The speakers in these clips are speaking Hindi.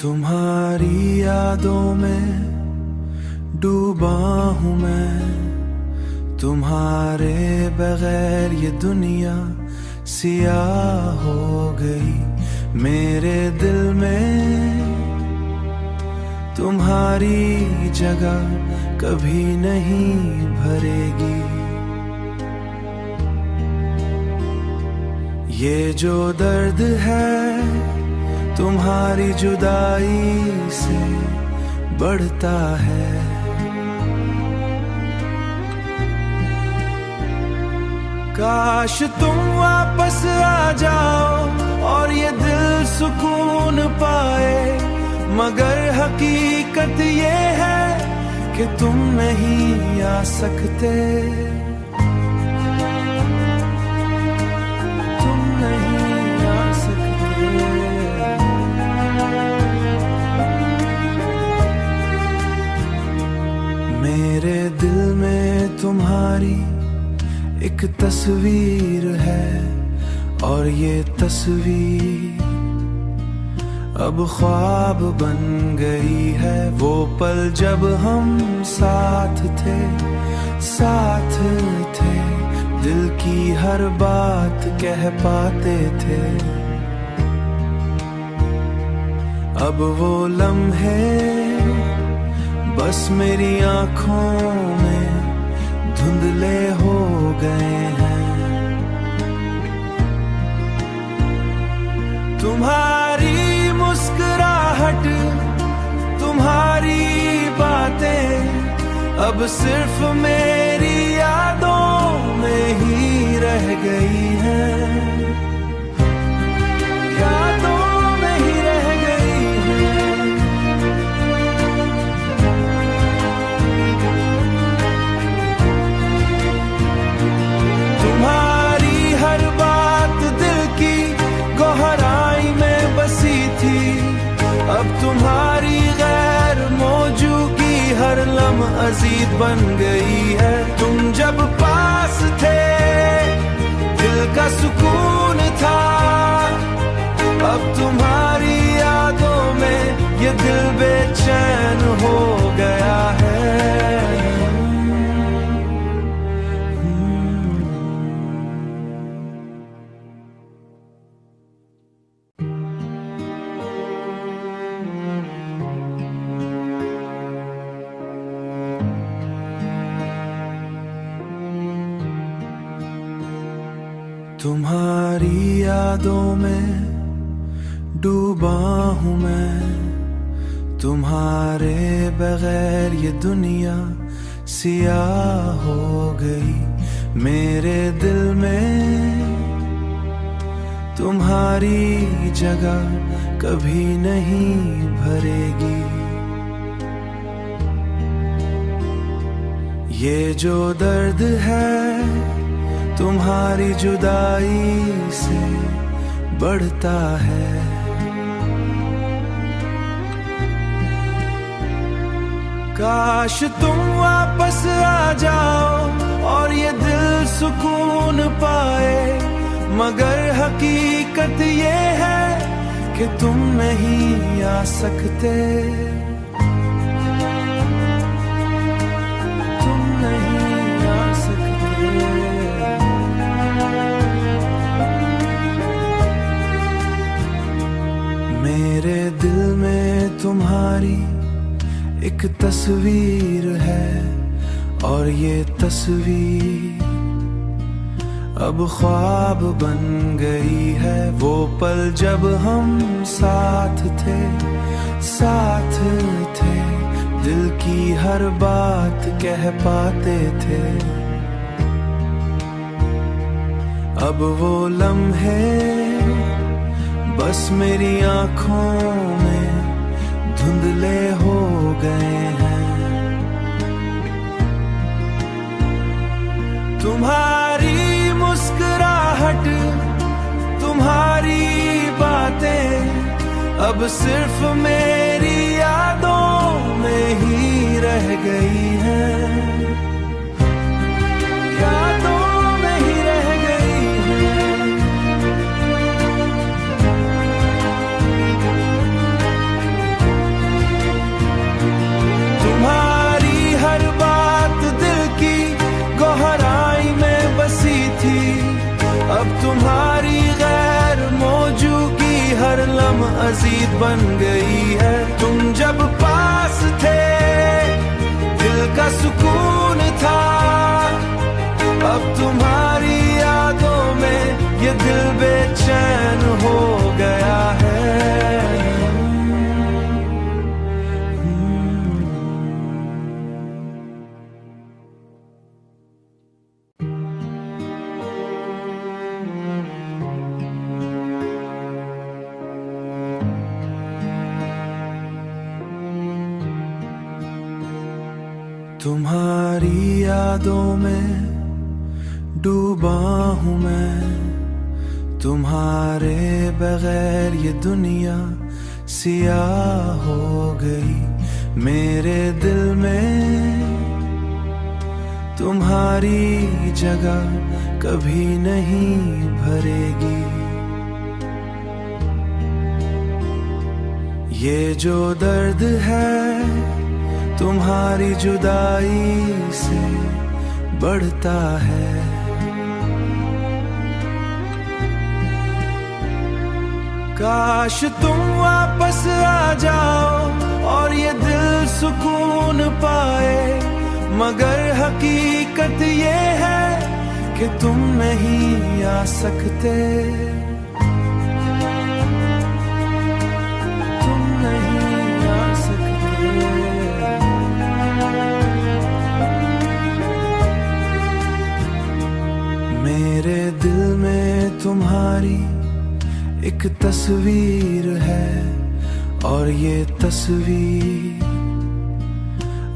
तुम्हारी यादों में डूबा हूँ मैं, तुम्हारे बगैर ये दुनिया सियाह हो गई। मेरे दिल में तुम्हारी जगह कभी नहीं भरेगी। ये जो दर्द है तुम्हारी जुदाई से बढ़ता है। काश तुम वापस आ जाओ और ये दिल सुकून पाए, मगर हकीकत ये है कि तुम नहीं आ सकते। तुम नहीं आ सकते। मेरे दिल में तुम्हारी एक तस्वीर है और ये तस्वीर अब ख्वाब बन गई है। वो पल जब हम साथ थे, साथ थे, दिल की हर बात कह पाते थे। अब वो लम्हे बस मेरी आँखों में धुंधले हो गए हैं। तुम्हारी मुस्कुराहट, तुम्हारी बातें अब सिर्फ मेरी यादों में ही रह गई हैं। यादों में ही रह गई हैं। तुम्हारी हर बात दिल की गहराई में बसी थी, अब तुम्हारी गैर मौजूदगी हर लम्हा अजीब बन गई है। तुम जब पास थे दिल का सुकून था, अब तुम्हारी यादों में ये दिल बेचैन हो गया है। तुम्हारी यादों में डूबा हूँ मैं, तुम्हारे बगैर ये दुनिया सियाह हो गई। मेरे दिल में तुम्हारी जगह कभी नहीं भरेगी। ये जो दर्द है तुम्हारी जुदाई से बढ़ता है। काश तुम वापस आ जाओ और ये दिल सुकून पाए, मगर हकीकत ये है कि तुम नहीं आ सकते। तुम नहीं आ सकते। मेरे दिल में तुम्हारी एक तस्वीर है और ये तस्वीर अब ख्वाब बन गई है। वो पल जब हम साथ थे, साथ थे, दिल की हर बात कह पाते थे। अब वो लम्हे बस मेरी आँखों में धुंधले हो गए हैं। तुम्हारी मुस्कुराहट, तुम्हारी बातें अब सिर्फ मेरी यादों में ही रह गई हैं। यादों में ही रह गई हैं। अजीब बन गई है। तुम जब पास थे दिल का सुकून था, अब तुम्हारी यादों में ये दिल बेचैन हो गया है। तुम्हारी यादों में डूबा हूँ मैं, तुम्हारे बगैर ये दुनिया सियाह हो गई। मेरे दिल में तुम्हारी जगह कभी नहीं भरेगी। ये जो दर्द है तुम्हारी जुदाई से बढ़ता है। काश तुम वापस आ जाओ और ये दिल सुकून पाए, मगर हकीकत ये है कि तुम नहीं आ सकते। तुम नहीं आ सकते। मेरे दिल में तुम्हारी एक तस्वीर है, और ये तस्वीर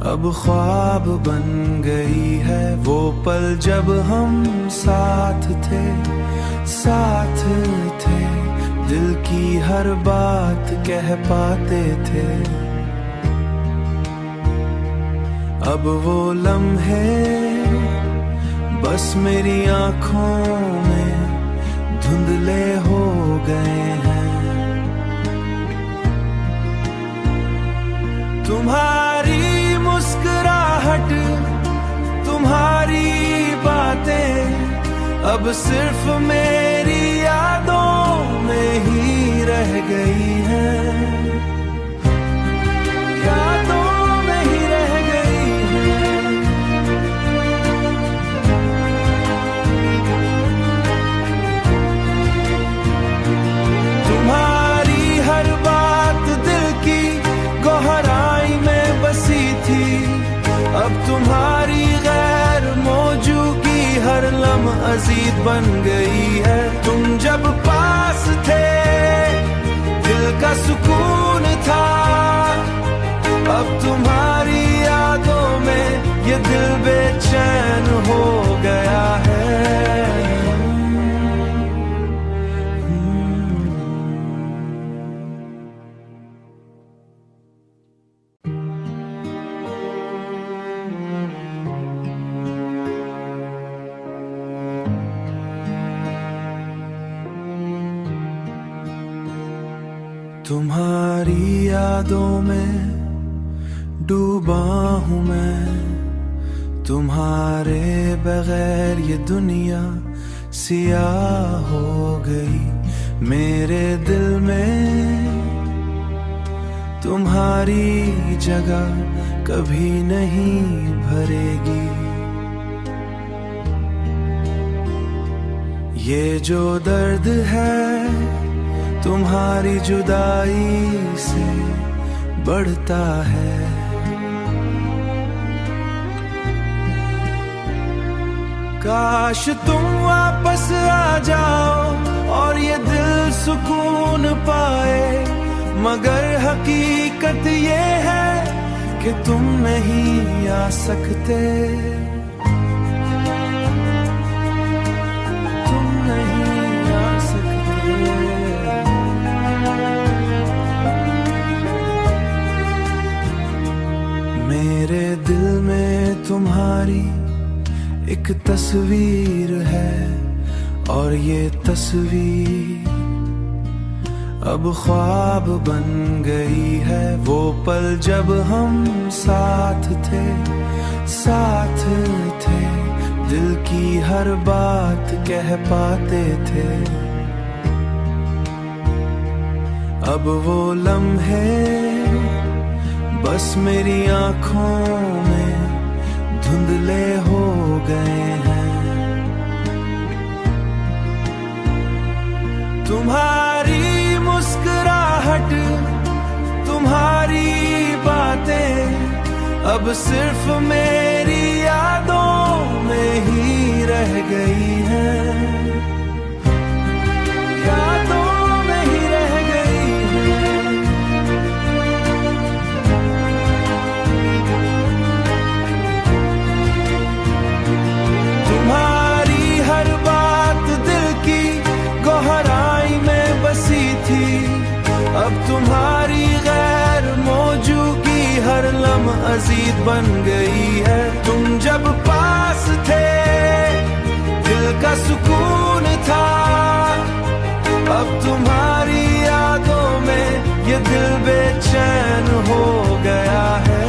अब ख्वाब बन गई है। वो पल जब हम साथ थे, साथ थे, दिल की हर बात कह पाते थे। अब वो लम्हे बस मेरी आँखों में धुंधले हो गए हैं। तुम्हारी मुस्कुराहट, तुम्हारी बातें अब सिर्फ मेरी यादों में ही रह गई हैं। यादों में ही रह गई हैं। तुम्हारी हर बात दिल की गहराई में बसी थी, अब तुम्हारी गैर मौजूदगी हर लम्हा अजीब बन गई है। तुम जब पास थे दिल का सुकून था, अब तुम्हारी यादों में ये दिल बेचैन हो गया है। तुम्हारी यादों में डूबा हूँ मैं, तुम्हारे बगैर ये दुनिया सियाह हो गई। मेरे दिल में तुम्हारी जगह कभी नहीं भरेगी। ये जो दर्द है तुम्हारी जुदाई से बढ़ता है। काश तुम वापस आ जाओ और ये दिल सुकून पाए, मगर हकीकत ये है कि तुम नहीं आ सकते। तुम नहीं आ सकते। मेरे दिल में तुम्हारी एक तस्वीर है, और ये तस्वीर अब ख्वाब बन गई है। वो पल जब हम साथ थे, साथ थे, दिल की हर बात कह पाते थे। अब वो लम्हे बस मेरी आंखों में धुंधले हो गए हैं। तुम्हारी मुस्कुराहट, तुम्हारी बातें अब सिर्फ मेरी यादों में ही रह गई हैं, यादों में ही रह गई हैं। तुम्हारी हर बात दिल की गहराई में बसी थी, अब तुम्हारी गैर मौजूदगी हर लम्हा अजीज बन गई है। तुम जब पास थे दिल का सुकून था, अब तुम्हारी यादों में ये दिल बेचैन हो गया है।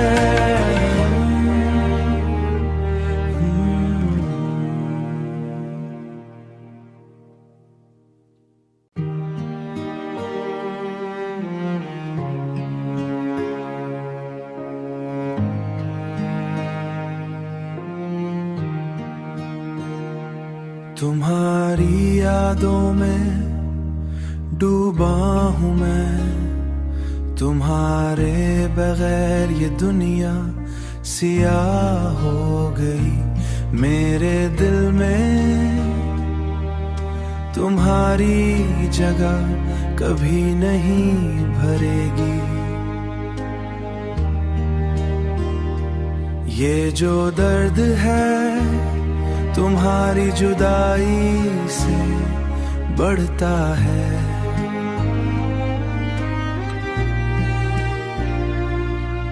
तुम्हारी यादों में डूबा हूँ मैं, तुम्हारे बगैर ये दुनिया सियाह हो गई। मेरे दिल में तुम्हारी जगह कभी नहीं भरेगी। ये जो दर्द है तुम्हारी जुदाई से बढ़ता है।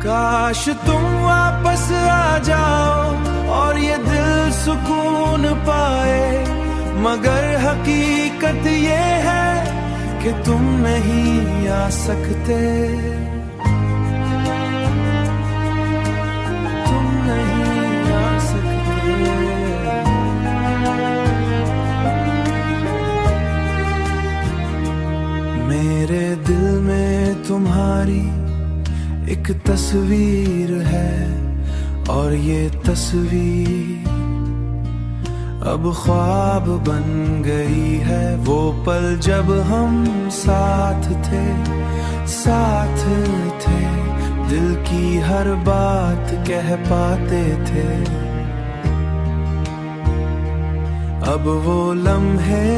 काश तुम वापस आ जाओ और ये दिल सुकून पाए, मगर हकीकत ये है कि तुम नहीं आ सकते, तुम नहीं आ सकते। मेरे दिल में तुम्हारी एक तस्वीर है, और ये तस्वीर अब ख्वाब बन गई है। वो पल जब हम साथ थे, साथ थे, दिल की हर बात कह पाते थे। अब वो लम्हे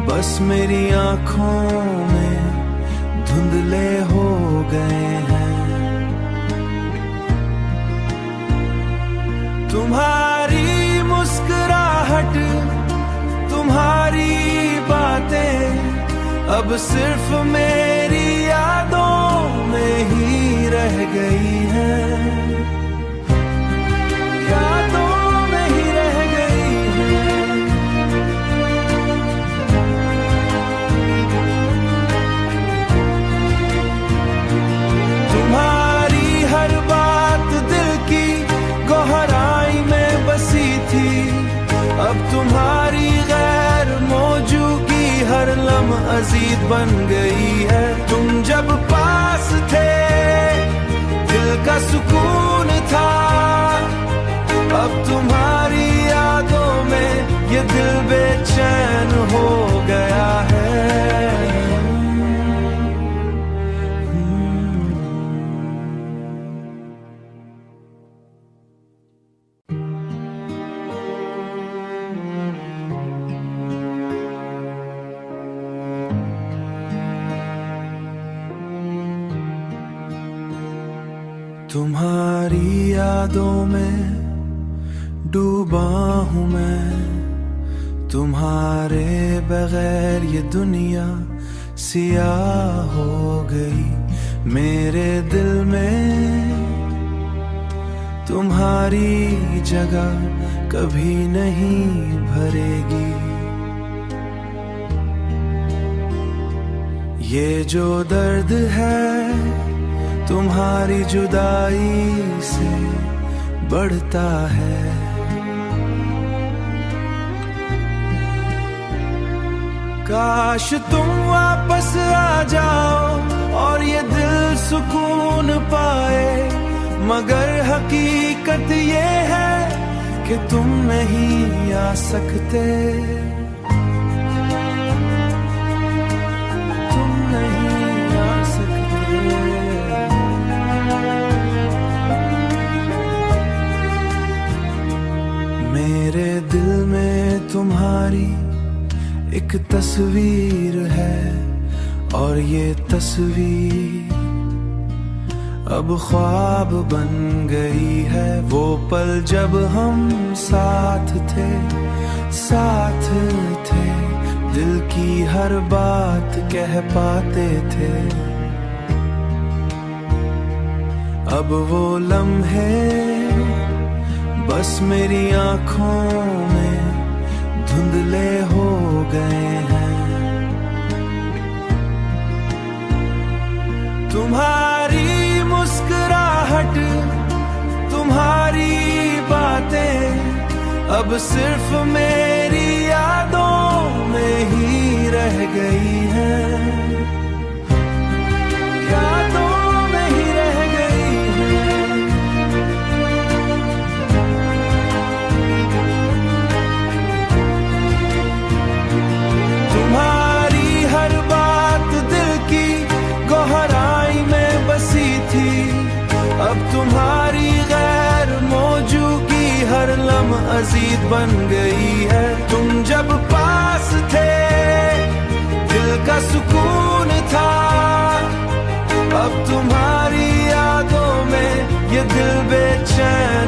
बस मेरी आंखों में धुंधले हो गए हैं। तुम्हारी मुस्कुराहट, तुम्हारी बातें अब सिर्फ मेरी यादों में ही रह गई हैं, यादों में ही रह गई हैं। तुम्हारी हर बात दिल की गहराई में बसी थी, अब तुम्हारी गैर मौजूदगी हर लम्हा अजीज बन गई है। तुम जब पास थे दिल का सुकून था, अब तुम्हारी यादों में ये दिल बेचैन हो गया है। तुम्हारी यादों में डूबा हूँ मैं, तुम्हारे बगैर ये दुनिया सियाह हो गई। मेरे दिल में तुम्हारी जगह कभी नहीं भरेगी। ये जो दर्द है तुम्हारी जुदाई से बढ़ता है। काश तुम वापस आ जाओ और ये दिल सुकून पाए, मगर हकीकत ये है कि तुम नहीं आ सकते, तुम नहीं आ सकते। मेरे दिल में तुम्हारी एक तस्वीर है, और ये तस्वीर अब ख्वाब बन गई है। वो पल जब हम साथ थे, साथ थे, दिल की हर बात कह पाते थे। अब वो लम्हे बस मेरी आंखों में धुंधले हो गए हैं। तुम्हारी मुस्कुराहट, तुम्हारी बातें अब सिर्फ मेरी यादों में ही रह गई हैं, यादों में ही रह गई हैं। तुम्हारी हर बात दिल की गहराई में बसी थी, अब तुम्हारी गैर मौजूदगी हर लम्हा अजीब बन गई है। तुम जब पास थे दिल का सुकून था, अब तुम्हारी यादों में ये दिल बेचैन